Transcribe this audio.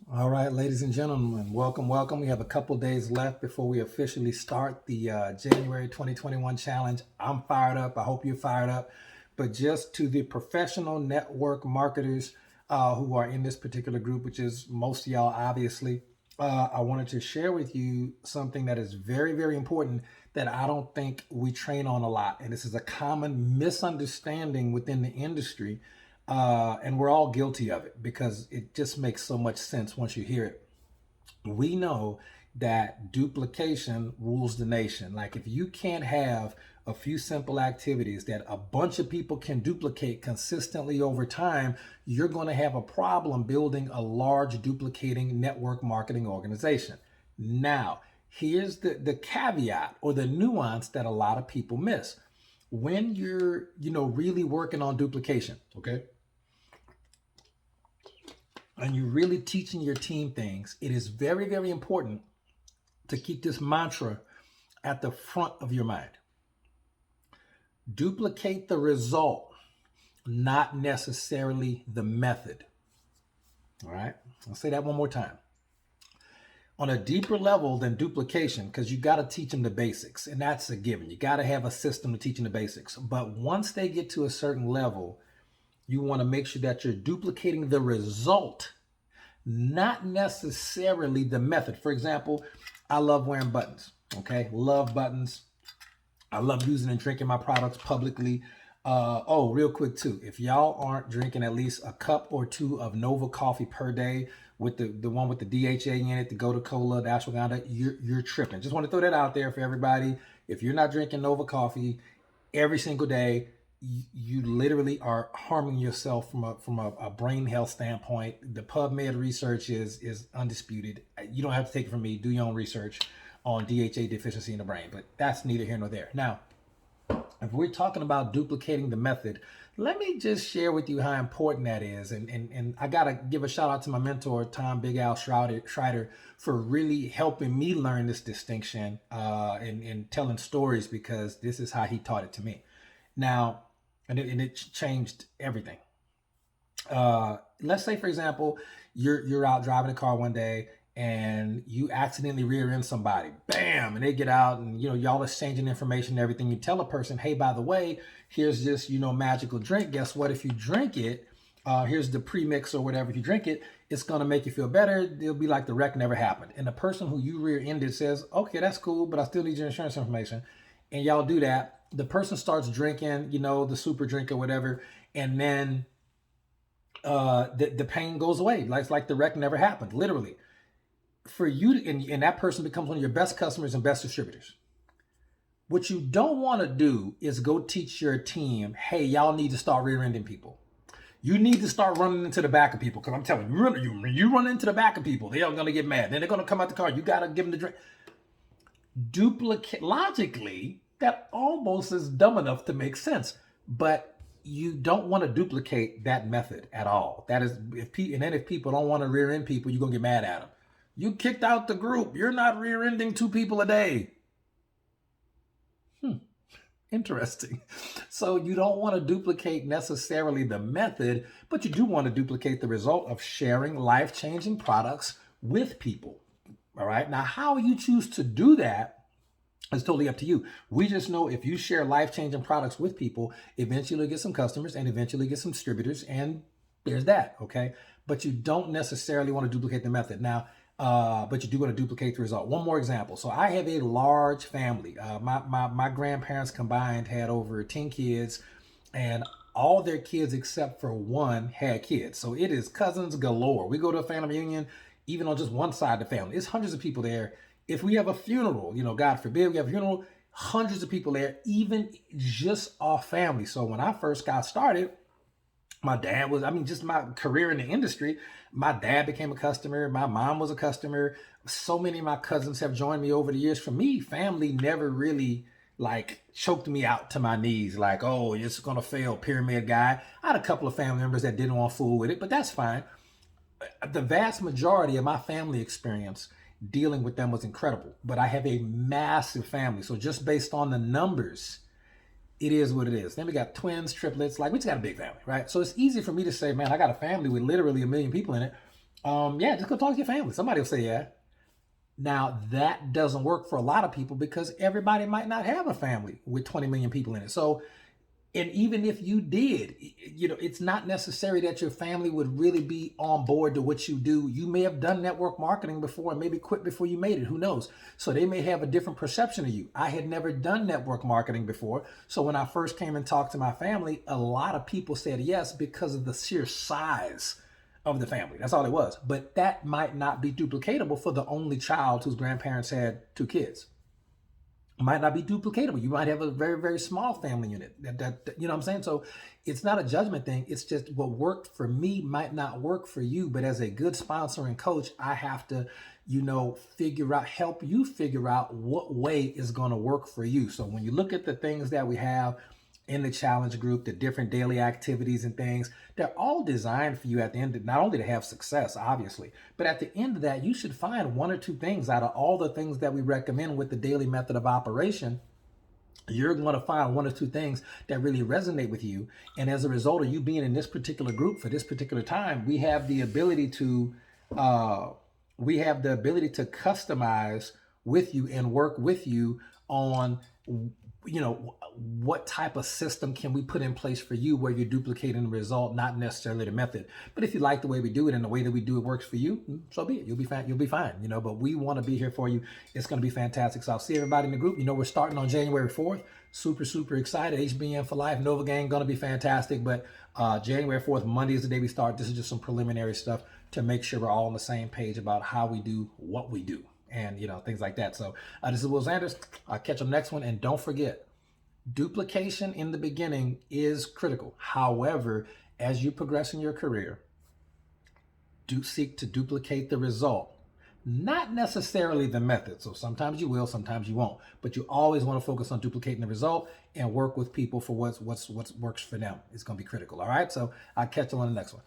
All right, ladies and gentlemen, welcome. We have a couple days left before we officially start the January 2021 challenge. I'm fired up. I hope you're fired up. But just to the professional network marketers who are in this particular group, which is most of y'all, obviously, I wanted to share with you something that is very, very important that I don't think we train on a lot. And this is a common misunderstanding within the industry, and we're all guilty of it because it just makes so much sense once you hear it. We know that duplication rules the nation. Like, if you can't have a few simple activities that a bunch of people can duplicate consistently over time, you're going to have a problem building a large duplicating network marketing organization. Now, here's the caveat or the nuance that a lot of people miss. When you're, really working on duplication, okay? And you're really teaching your team things, it is very, very important to keep this mantra at the front of your mind. Duplicate the result, not necessarily the method. All right, I'll say that one more time. On a deeper level than duplication, because you got to teach them the basics, and that's a given. You got to have a system to teach them the basics. But once they get to a certain level, you want to make sure that you're duplicating the result, not necessarily the method. For example, I love wearing buttons. Okay, love buttons. I love using and drinking my products publicly. Real quick too, if y'all aren't drinking at least a cup or two of Nova coffee per day with the one with the DHA in it, the Gotu Cola, the ashwagandha, you're tripping. Just want to throw that out there for everybody. If you're not drinking Nova coffee every single day, you literally are harming yourself from a brain health standpoint. The PubMed research is undisputed. You don't have to take it from me. Do your own research on DHA deficiency in the brain, but that's neither here nor there. Now, if we're talking about duplicating the method, let me just share with you how important that is. And I got to give a shout out to my mentor, Tom Big Al Schreider, for really helping me learn this distinction and telling stories, because this is how he taught it to me. Now, it changed everything. Let's say, for example, you're out driving a car one day and you accidentally rear end somebody, bam, and they get out, and y'all exchanging information and everything. You tell a person, hey, by the way, here's this magical drink. Guess what? If you drink it, here's the premix or whatever. If you drink it, it's gonna make you feel better. It'll be like the wreck never happened. And the person who you rear ended says, okay, that's cool, but I still need your insurance information. And y'all do that. The person starts drinking, the super drink or whatever, and then the pain goes away. It's like the wreck never happened, literally. For you, and that person becomes one of your best customers and best distributors. What you don't want to do is go teach your team, hey, y'all need to start rear-ending people. You need to start running into the back of people, because I'm telling you, you run into the back of people, they're going to get mad. Then they're going to come out the car. You got to give them the drink. Duplicate, logically, that almost is dumb enough to make sense. But you don't want to duplicate that method at all. That is, if people don't want to rear end people, you're going to get mad at them. You kicked out the group. You're not rear-ending 2 people a day. Interesting. So you don't want to duplicate necessarily the method, but you do want to duplicate the result of sharing life-changing products with people. All right. Now, how you choose to do that is totally up to you. We just know if you share life-changing products with people, eventually you'll get some customers and eventually get some distributors, and there's that. Okay. But you don't necessarily want to duplicate the method. Now, but you do want to duplicate the result. One more example. So I have a large family. My grandparents combined had over 10 kids, and all their kids except for one had kids. So it is cousins galore. We go to a family reunion, even on just one side of the family, it's hundreds of people there. If we have a funeral, God forbid we have a funeral, hundreds of people there, even just our family. So when I first got started, my dad was, just my career in the industry, my dad became a customer. My mom was a customer. So many of my cousins have joined me over the years. For me, family never really choked me out to my knees. Like, oh, it's going to fail, pyramid guy. I had a couple of family members that didn't want to fool with it, but that's fine. The vast majority of my family experience dealing with them was incredible. But I have a massive family. So just based on the numbers, it is what it is. Then we got twins, triplets, we just got a big family, right? So it's easy for me to say, man, I got a family with literally 1 million people in it. Yeah, just go talk to your family. Somebody will say yeah. Now, that doesn't work for a lot of people because everybody might not have a family with 20 million people in it. So, and even if you did, it's not necessary that your family would really be on board to what you do. You may have done network marketing before and maybe quit before you made it. Who knows? So they may have a different perception of you. I had never done network marketing before. So when I first came and talked to my family, a lot of people said yes because of the sheer size of the family. That's all it was. But that might not be duplicatable for the only child whose grandparents had 2 kids. It might not be duplicatable. You might have a very, very small family unit. That you know what I'm saying? So it's not a judgment thing. It's just what worked for me might not work for you. But as a good sponsor and coach, I have to, help you figure out what way is going to work for you. So when you look at the things that we have in the challenge group, the different daily activities and things, they're all designed for you at the end, not only to have success, obviously, but at the end of that, you should find 1 or 2 things out of all the things that we recommend with the daily method of operation. You're going to find 1 or 2 things that really resonate with you. And as a result of you being in this particular group for this particular time, we have the ability to customize with you and work with you on what type of system can we put in place for you where you're duplicating the result, not necessarily the method. But if you like the way we do it and the way that we do it works for you, so be it. You'll be fine. But we want to be here for you. It's going to be fantastic. So I'll see everybody in the group. We're starting on January 4th. Super, super excited. HBN for life. Nova Gang going to be fantastic. But January 4th, Monday is the day we start. This is just some preliminary stuff to make sure we're all on the same page about how we do what we do and things like that. So this is Will Sanders. I'll catch you on the next one. And don't forget, duplication in the beginning is critical. However, as you progress in your career, do seek to duplicate the result, not necessarily the method. So sometimes you will, sometimes you won't, but you always want to focus on duplicating the result and work with people for what works for them. It's going to be critical. All right. So I'll catch you on the next one.